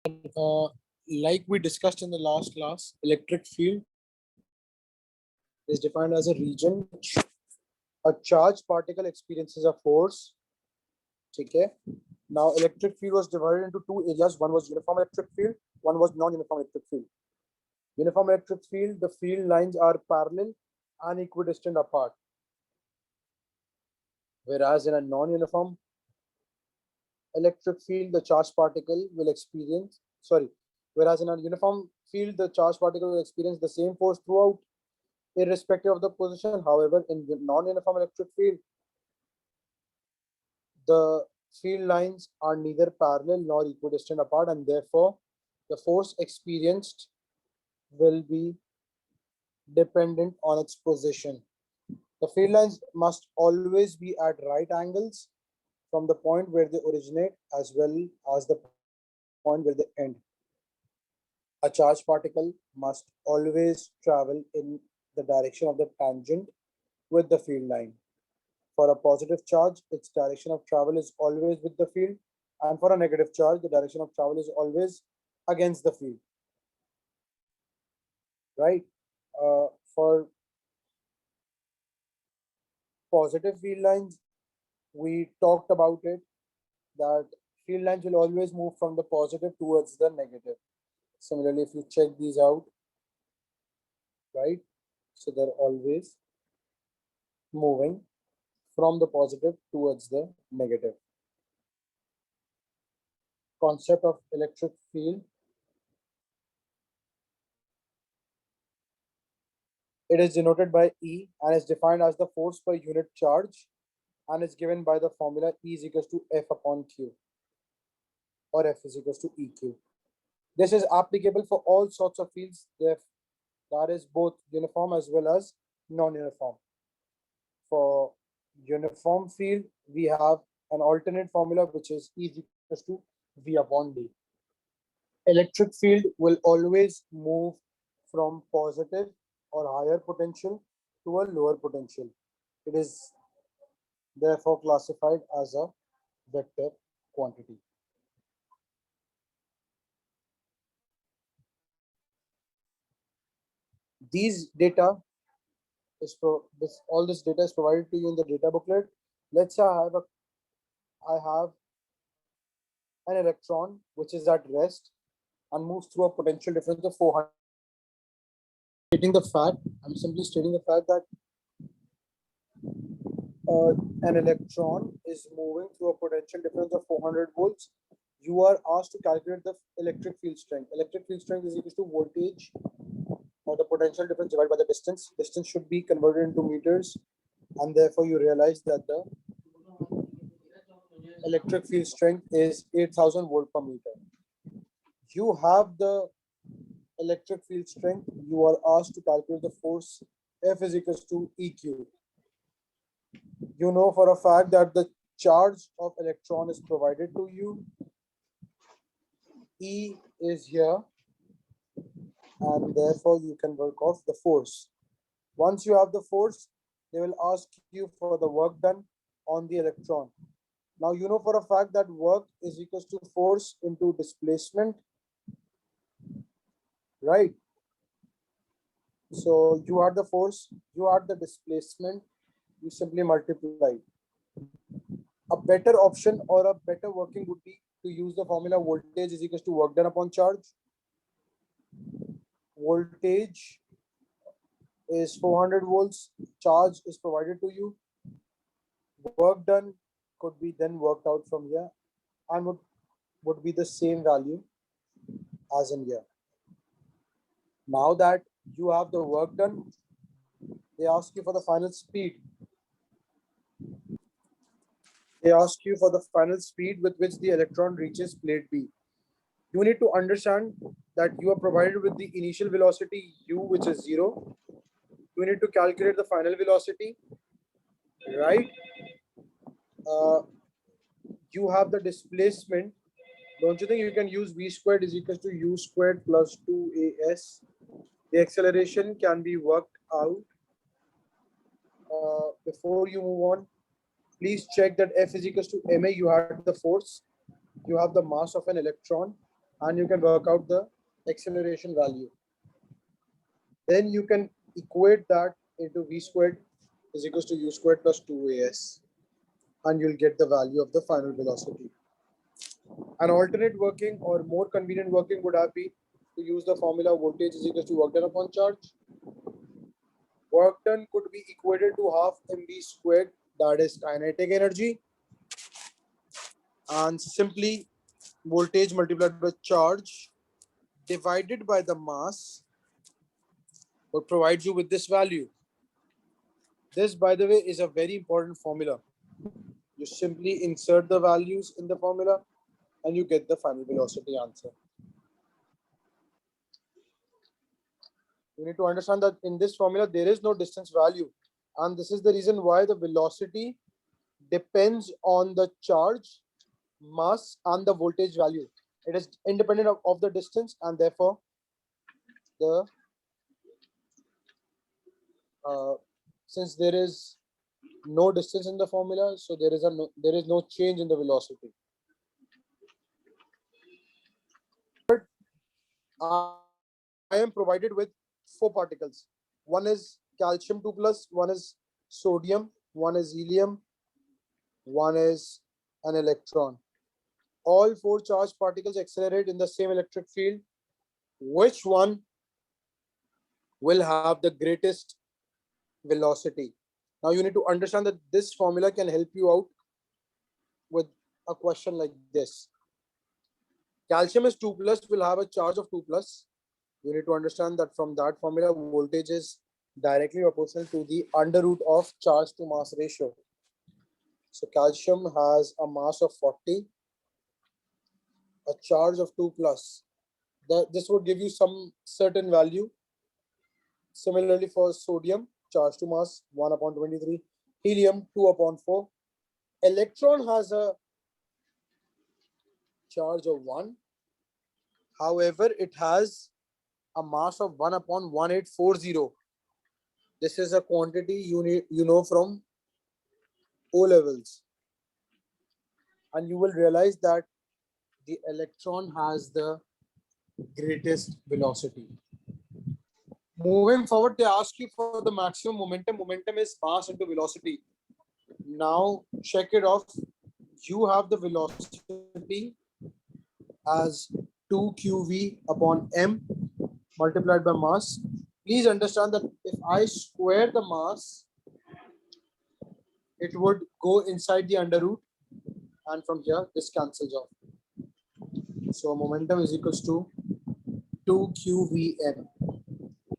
uh, like we discussed in the last class, electric field is defined as a region a charged particle experiences a force. Okay. Now, electric field was divided into two areas. One was uniform electric field, one was non-uniform electric field. Uniform electric field, the field lines are parallel and equidistant apart. Whereas in a non-uniform electric field, the charged particle will experience, sorry, whereas in a uniform field, the charged particle will experience the same force throughout, irrespective of the position. However, in the non-uniform electric field, the field lines are neither parallel nor equidistant apart, and therefore the force experienced will be dependent on its position. The field lines must always be at right angles from the point where they originate as well as the point where they end. A charged particle must always travel in the direction of the tangent with the field line. For a positive charge, its direction of travel is always with the field, and for a negative charge, the direction of travel is always against the field, right? For positive field lines, we talked about it that field lines will always move from the positive towards the negative. Similarly, if you check these out, right? So they're always moving from the positive towards the negative. Concept of electric field. It is denoted by E and is defined as the force per unit charge and is given by the formula E is equals to F upon Q or F is equals to EQ. This is applicable for all sorts of fields, that is both uniform as well as non-uniform. For uniform field, we have an alternate formula which is E is equals to V upon D. Electric field will always move from positive or higher potential to a lower potential. It is therefore classified as a vector quantity. These data all this data is provided to you in the data booklet. Let's say I have an electron which is at rest and moves through a potential difference of 400. I'm simply stating the fact that an electron is moving through a potential difference of 400 volts. You are asked to calculate the electric field strength. Electric field strength is equal to voltage or the potential difference divided by the distance. Distance should be converted into meters, and therefore you realize that the electric field strength is 8,000 volt per meter. You have the electric field strength. You are asked to calculate the force F is equals to EQ. You know for a fact that the charge of electron is provided to you. E is here, and therefore you can work off the force. Once you have the force, they will ask you for the work done on the electron. Now you know for a fact that work is equals to force into displacement, right? So you add the force, you add the displacement, you simply multiply. A better option or a better working would be to use the formula voltage is equals to work done upon charge. Voltage is 400 volts, charge is provided to you. Work done could be then worked out from here and would be the same value as in here. Now that you have the work done, they ask you for the final speed. They ask you for the final speed with which the electron reaches plate B. You need to understand that you are provided with the initial velocity u, which is 0. You need to calculate the final velocity, right? You have the displacement. Don't you think you can use v squared is equals to u squared plus 2as? The acceleration can be worked out. Before you move on, please check that F is equals to ma. You have the force, you have the mass of an electron, and you can work out the acceleration value. Then you can equate that into v squared is equals to u squared plus 2as, and you'll get the value of the final velocity. An alternate working or more convenient working would have been to use the formula voltage is equals to work done upon charge. Work done could be equated to half mv squared, that is kinetic energy, and simply voltage multiplied by charge divided by the mass would provide you with this value. This, by the way, is a very important formula. You simply insert the values in the formula and you get the final velocity answer. You need to understand that in this formula, there is no distance value. And this is the reason why the velocity depends on the charge, mass, and the voltage value. It is independent of the distance, and therefore the since there is no distance in the formula, so there is no change in the velocity. But I am provided with 4 particles. One is calcium 2 plus, one is sodium, one is helium, one is an electron. All 4 charged particles accelerate in the same electric field. Which one will have the greatest velocity? Now you need to understand that this formula can help you out with a question like this. Calcium is 2 plus, will have a charge of 2 plus. You need to understand that from that formula, voltage is directly proportional to the under root of charge to mass ratio. So calcium has a mass of 40, a charge of 2 plus. This would give you some certain value. Similarly for sodium, charge to mass 1 upon 23, helium 2 upon 4. Electron has a charge of 1. However, it has a mass of 1 upon 1840. This is a quantity you know from O levels. And you will realize that the electron has the greatest velocity. Moving forward, they ask you for the maximum momentum. Momentum is mass into velocity. Now check it off. You have the velocity as 2qv upon m multiplied by mass. Please understand that if I square the mass, it would go inside the under root, and from here this cancels off. So momentum is equals to 2qvm.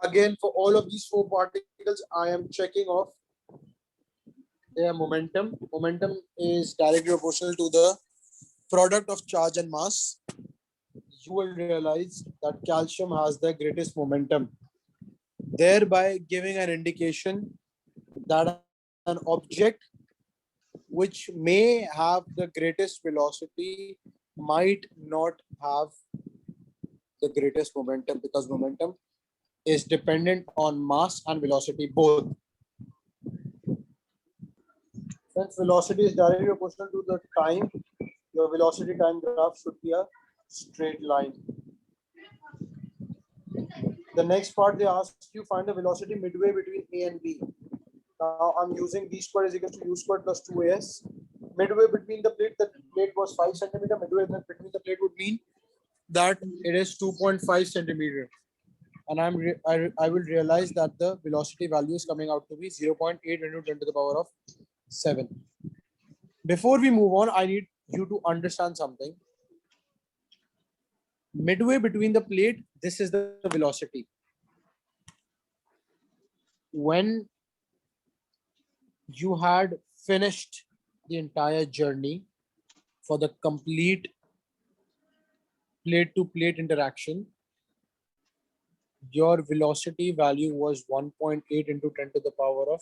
Again, for all of these 4 particles, I am checking off their momentum. Momentum is directly proportional to the product of charge and mass. You will realize that calcium has the greatest momentum, thereby giving an indication that an object which may have the greatest velocity might not have the greatest momentum, because momentum is dependent on mass and velocity both. Since velocity is directly proportional to the time, your velocity time graph should be a straight line. The next part, they ask you find the velocity midway between A and B. Now I'm using v squared is equal to u squared plus 2as. Midway between the plate was 5 centimeter. Midway between the plate would mean that it is 2.5 centimeter. And I will realize that the velocity value is coming out to be 0.8 into 10 to the power of 7. Before we move on, I need you to understand something. Midway between the plate, this is the velocity. When you had finished the entire journey for the complete plate to plate interaction, your velocity value was 1.8 into 10 to the power of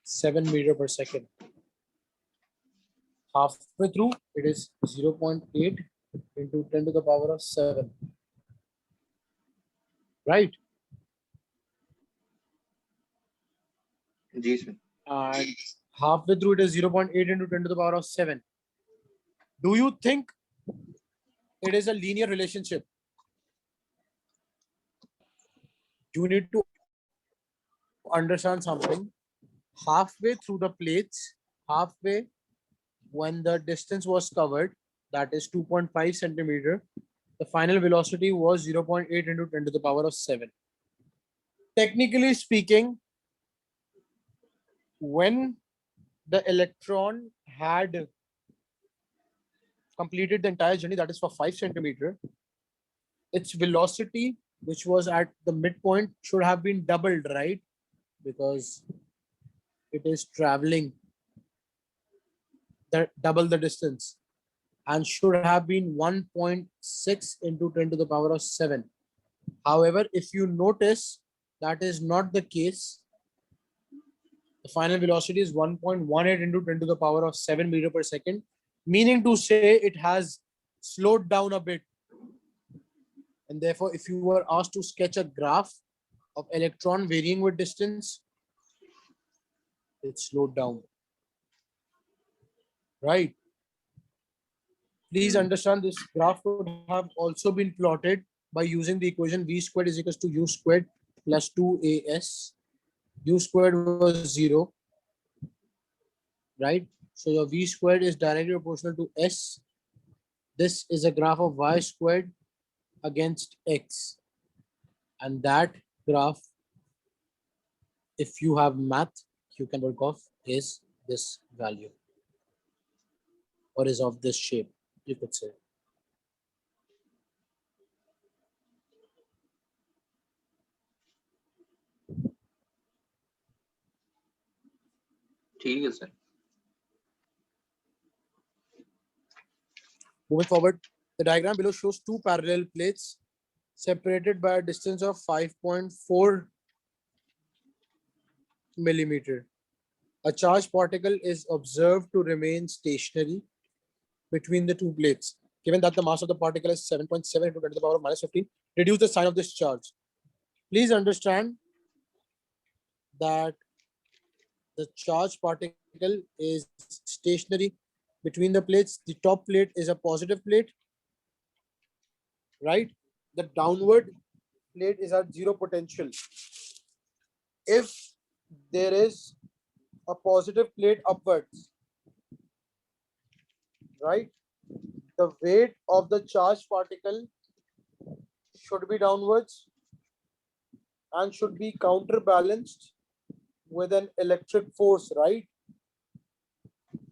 7 meter per second. Halfway through, it is 0.8 into 10 to the power of 7. Right? Ji, sir. And halfway through, it is 0.8 into 10 to the power of 7. Do you think it is a linear relationship. You need to understand something. Halfway through the plates, halfway when the distance was covered, that is 2.5 centimeter, the final velocity was 0.8 into 10 to the power of 7. Technically speaking, when the electron had completed the entire journey, that is for 5 centimeter, its velocity, which was at the midpoint, should have been doubled, right? Because it is traveling double the distance, and should have been 1.6 into 10 to the power of 7. However, if you notice, that is not the case. The final velocity is 1.18 into 10 to the power of 7 meter per second, meaning to say it has slowed down a bit. And therefore, if you were asked to sketch a graph of electron varying with distance, it's slowed down. Right? Please understand this graph would have also been plotted by using the equation v squared is equals to u squared plus 2as. U squared was 0, right? So your v squared is directly proportional to s. This is a graph of y squared against x. And that graph, if you have math, you can work off is this value, or is of this shape, you could say. ठीक है sir. Moving forward, the diagram below shows two parallel plates separated by a distance of 5.4 millimeter. A charged particle is observed to remain stationary between the two plates. Given that the mass of the particle is 7.7 into 10 to the power of minus 15, reduce the sign of this charge. Please understand that the charged particle is stationary between the plates. The top plate is a positive plate, right? The downward plate is at zero potential. If there is a positive plate upwards, right, the weight of the charged particle should be downwards and should be counterbalanced with an electric force, right?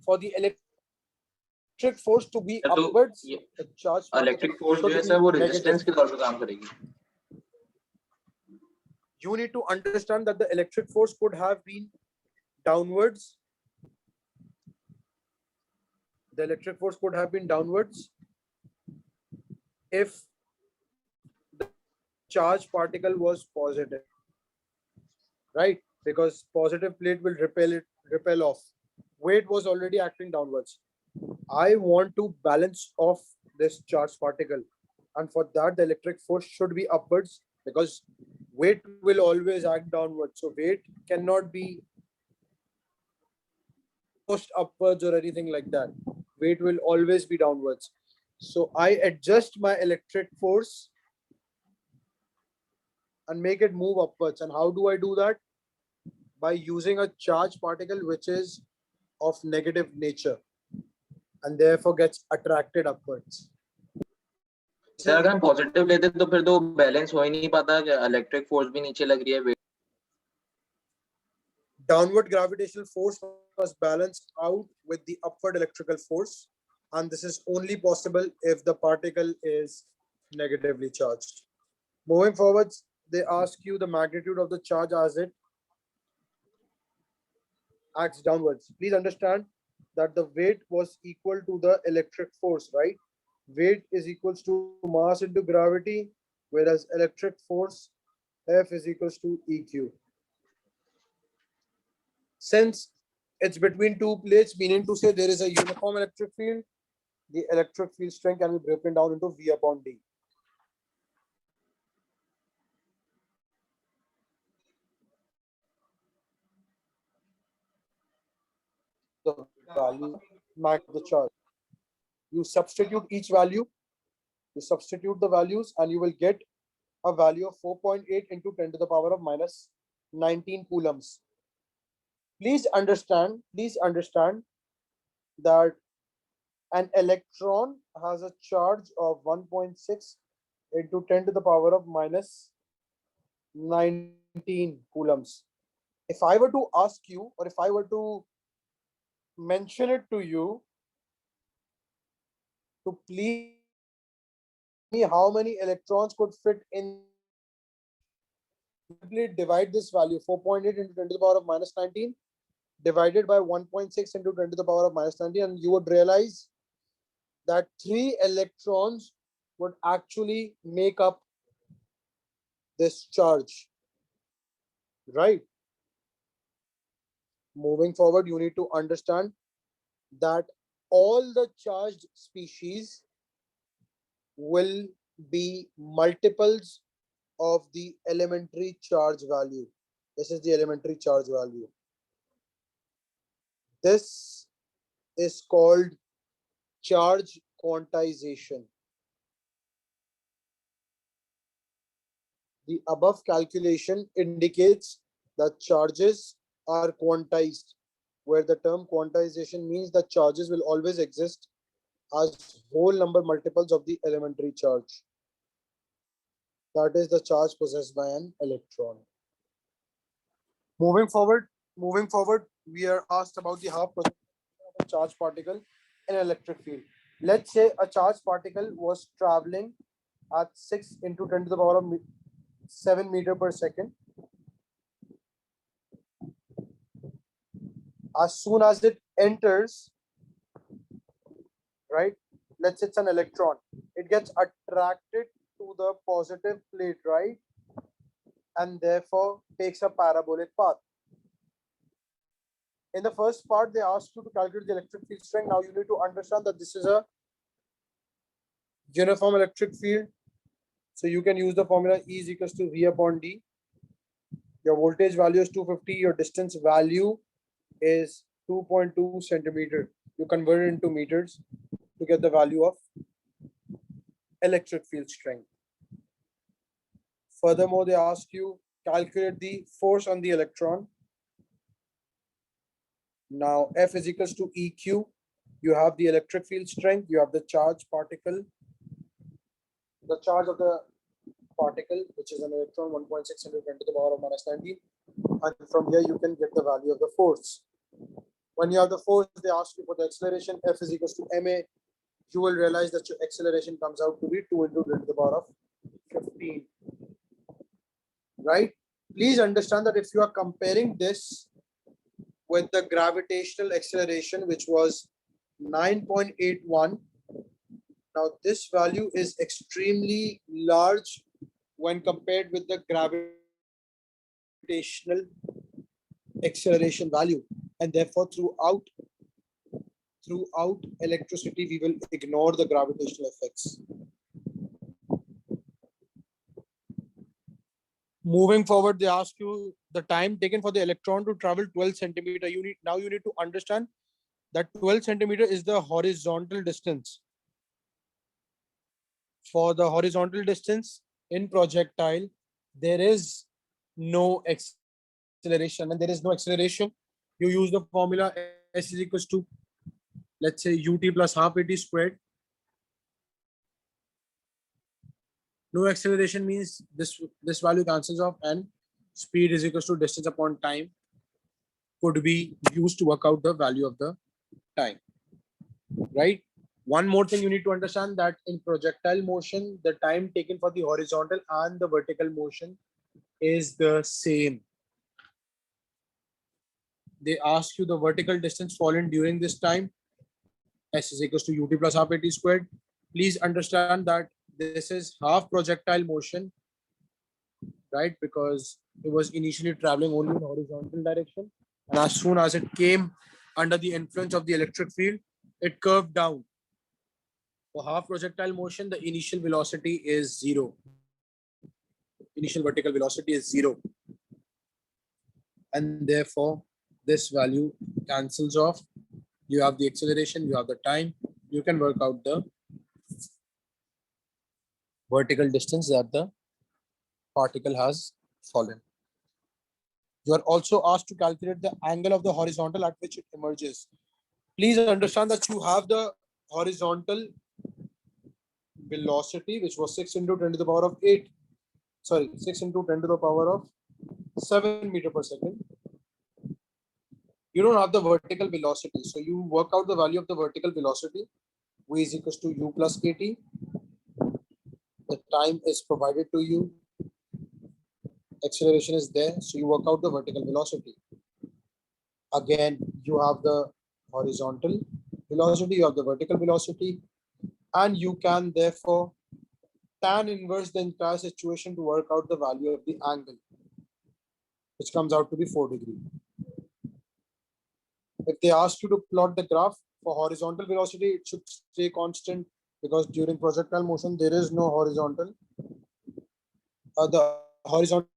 For the electric force to be तो upwards, ये the charged particle electric force जो है should sir be वो negative. Resistance के तौर पे काम करेगी. You need to understand that the electric force could have been downwards. The electric force could have been downwards if the charged particle was positive, right? Because positive plate will repel off. Weight was already acting downwards. I want to balance off this charged particle, and for that the electric force should be upwards, because weight will always act downwards. So weight cannot be pushed upwards or anything like that. Weight will always be downwards. So I adjust my electric force and make it move upwards. And how do I do that? By using a charged particle which is of negative nature and therefore gets attracted upwards. Sir अगर हम positive लेते तो फिर तो balance हो ही नहीं पाता कि इलेक्ट्रिक फोर्स भी नीचे लग रही है. Downward gravitational force was balanced out with the upward electrical force, and this is only possible if the particle is negatively charged. Moving forwards, they ask you the magnitude of the charge as it acts downwards. Please understand that the weight was equal to the electric force, right? Weight is equals to mass into gravity, whereas electric force F is equals to EQ. Since it's between two plates, meaning to say there is a uniform electric field, the electric field strength can be broken down into V upon D. The value of the charge. You substitute each value You substitute the values and you will get a value of 4.8 into 10 to the power of minus 19 coulombs. Please understand that an electron has a charge of 1.6 into 10 to the power of minus 19 coulombs. If I were to ask you, or if I were to mention it to you, to please me how many electrons could fit in, simply divide this value 4.8 into 10 to the power of minus 19 divided by 1.6 into 10 to the power of minus 19, and you would realize that 3 electrons would actually make up this charge, right? Moving forward, you need to understand that all the charged species will be multiples of the elementary charge value. This is the elementary charge value. This is called charge quantization. The above calculation indicates that charges are quantized, where the term quantization means that charges will always exist as whole number multiples of the elementary charge. That is the charge possessed by an electron. Moving forward, we are asked about the half percent of a charge particle in an electric field. Let's say a charge particle was traveling at 6 into 10 to the power of 7 meter per second. As soon as it enters, right, let's say it's an electron, it gets attracted to the positive plate, right, and therefore takes a parabolic path. In the first part, they asked you to calculate the electric field strength. Now you need to understand that this is a uniform electric field. So you can use the formula E is equals to V upon D. Your voltage value is 250. Your distance value is 2.2 centimeter. You convert it into meters to get the value of electric field strength. Furthermore, they ask you calculate the force on the electron. Now F is equals to EQ. You have the electric field strength. You have the charge particle. The charge of the particle, which is an electron, 1.6 into 10 to the power of minus 19. And from here, you can get the value of the force. When you have the force, they ask you for the acceleration. F is equals to ma. You will realize that your acceleration comes out to be 2 into 10 to the power of 15. Right? Please understand that if you are comparing this with the gravitational acceleration, which was 9.81, now this value is extremely large when compared with the gravitational acceleration value, and therefore throughout electricity we will ignore the gravitational effects. Moving forward, they ask you the time taken for the electron to travel 12 centimeter. You need to understand that 12 centimeter is the horizontal distance. For the horizontal distance in projectile, there is no acceleration. When there is no acceleration, you use the formula S is equals to, let's say, ut plus half at squared. No acceleration means this value cancels off, and speed is equals to distance upon time could be used to work out the value of the time, right? One more thing you need to understand, that in projectile motion, the time taken for the horizontal and the vertical motion is the same. They ask you the vertical distance fallen during this time. S is equals to ut plus half at squared. Please understand that this is half projectile motion, right? Because it was initially traveling only in horizontal direction, and as soon as it came under the influence of the electric field, it curved down. For half projectile motion, the initial velocity is 0. Initial vertical velocity is 0. And therefore, this value cancels off. You have the acceleration, you have the time. You can work out the vertical distance that the particle has fallen. You are also asked to calculate the angle of the horizontal at which it emerges. Please understand that you have the horizontal velocity, which was 6 into 10 to the power of 8. Sorry, 6 into 10 to the power of 7 meter per second. You don't have the vertical velocity. So you work out the value of the vertical velocity. V is equals to u plus kt. The time is provided to you. Acceleration is there. So you work out the vertical velocity. Again, you have the horizontal velocity, you have the vertical velocity, and you can therefore tan inverse the entire situation to work out the value of the angle, which comes out to be 4 degrees. If they ask you to plot the graph for horizontal velocity, it should stay constant because during projectile motion, there is no horizontal. The horizontal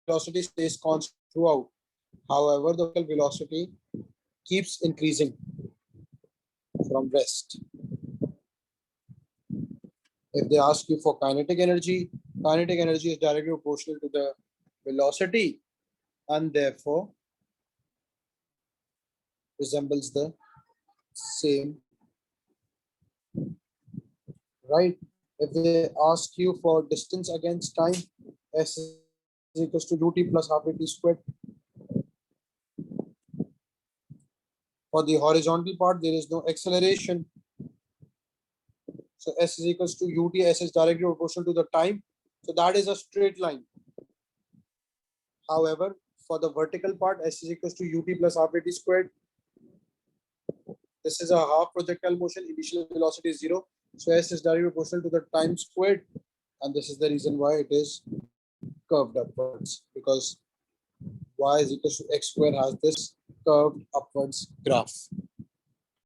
velocity stays constant throughout. However, the vertical velocity keeps increasing from rest. If they ask you for kinetic energy is directly proportional to the velocity and therefore resembles the same, right? If they ask you for distance against time, S is equals to ut plus half at squared. For the horizontal part, there is no acceleration. So S is equals to ut, S is directly proportional to the time. So that is a straight line. However, for the vertical part, S is equals to ut plus half at squared. This is a half projectile motion. Initial velocity is 0. So S is directly proportional to the time squared. And this is the reason why it is curved upwards, because y is equals to x square has this curved upwards graph.